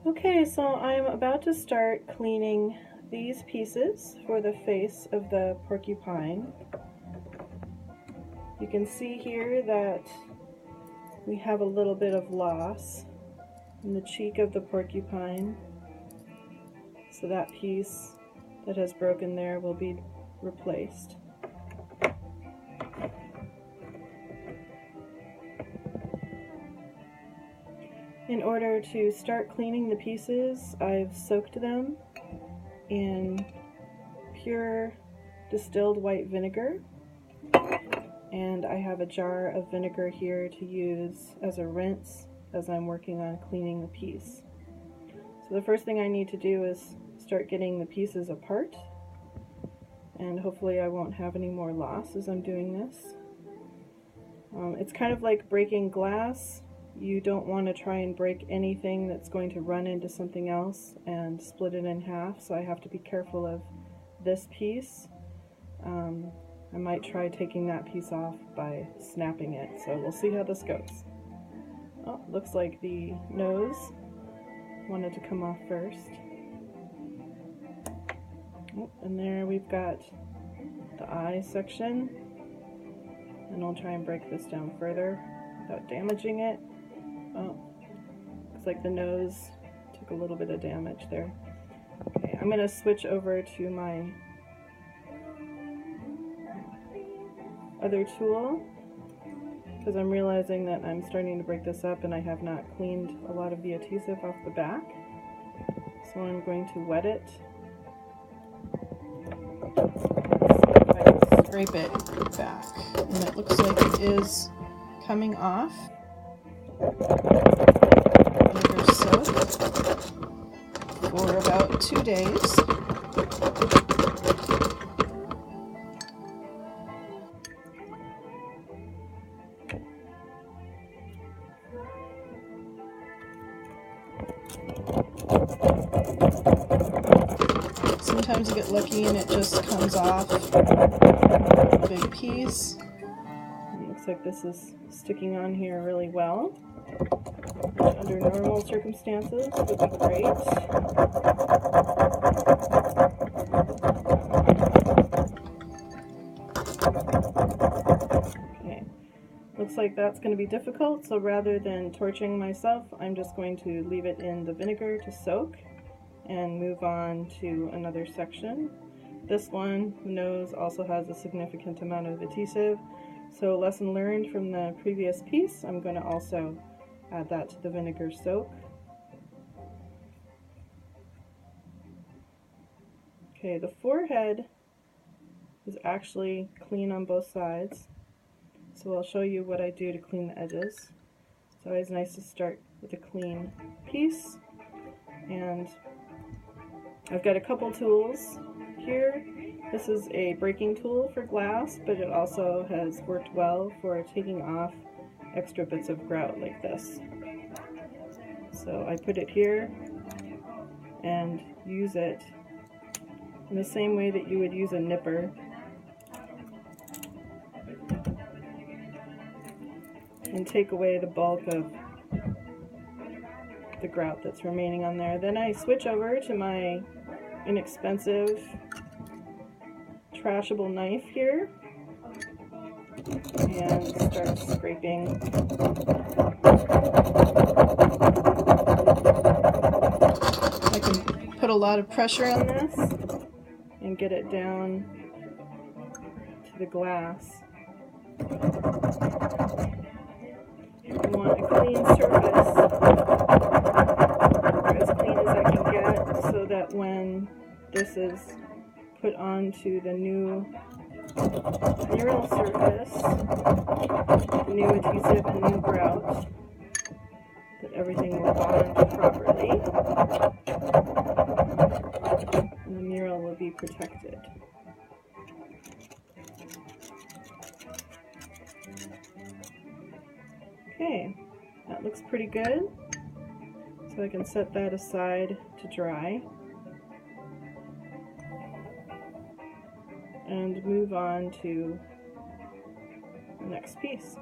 Okay, so I'm about to start cleaning these pieces for the face of the porcupine. You can see here that we have a little bit of loss in the cheek of the porcupine. So that piece that has broken there will be replaced. In order to start cleaning the pieces, I've soaked them in pure distilled white vinegar, and I have a jar of vinegar here to use as a rinse as I'm working on cleaning the piece. So the first thing I need to do is start getting the pieces apart, and hopefully I won't have any more loss as I'm doing this. It's kind of like breaking glass. You don't want to try and break anything that's going to run into something else and split it in half, so I have to be careful of this piece. I might try taking that piece off by snapping it, so we'll see how this goes. Oh, looks like the nose wanted to come off first. Oh, and there we've got the eye section, and I'll try and break this down further without damaging it. Oh, looks like the nose took a little bit of damage there. Okay, I'm going to switch over to my other tool because I'm realizing that I'm starting to break this up and I have not cleaned a lot of the adhesive off the back. So I'm going to wet it. See if I can scrape it back. And it looks like it is coming off. Vinegar soak for about 2 days. Sometimes you get lucky and it just comes off a big piece. It looks like this is sticking on here really well, which under normal circumstances would be great. Okay, looks like that's going to be difficult, so rather than torching myself, I'm just going to leave it in the vinegar to soak and move on to another section. This one, the nose, also has a significant amount of adhesive, so lesson learned from the previous piece, I'm going to also add that to the vinegar soak. Okay, the forehead is actually clean on both sides, so I'll show you what I do to clean the edges. It's always nice to start with a clean piece, and I've got a couple tools here. This is a breaking tool for glass, but it also has worked well for taking off extra bits of grout like this. So I put it here and use it in the same way that you would use a nipper. And take away the bulk of the grout that's remaining on there. Then I switch over to my inexpensive trashable knife here and start scraping. I can put a lot of pressure on this and get it down to the glass. I want a clean surface, or as clean as I can get, so that when this is put onto the new mural surface, new adhesive and new grout, that everything will bond properly and the mural will be protected. Okay, that looks pretty good, so I can set that aside to dry and move on to the next piece.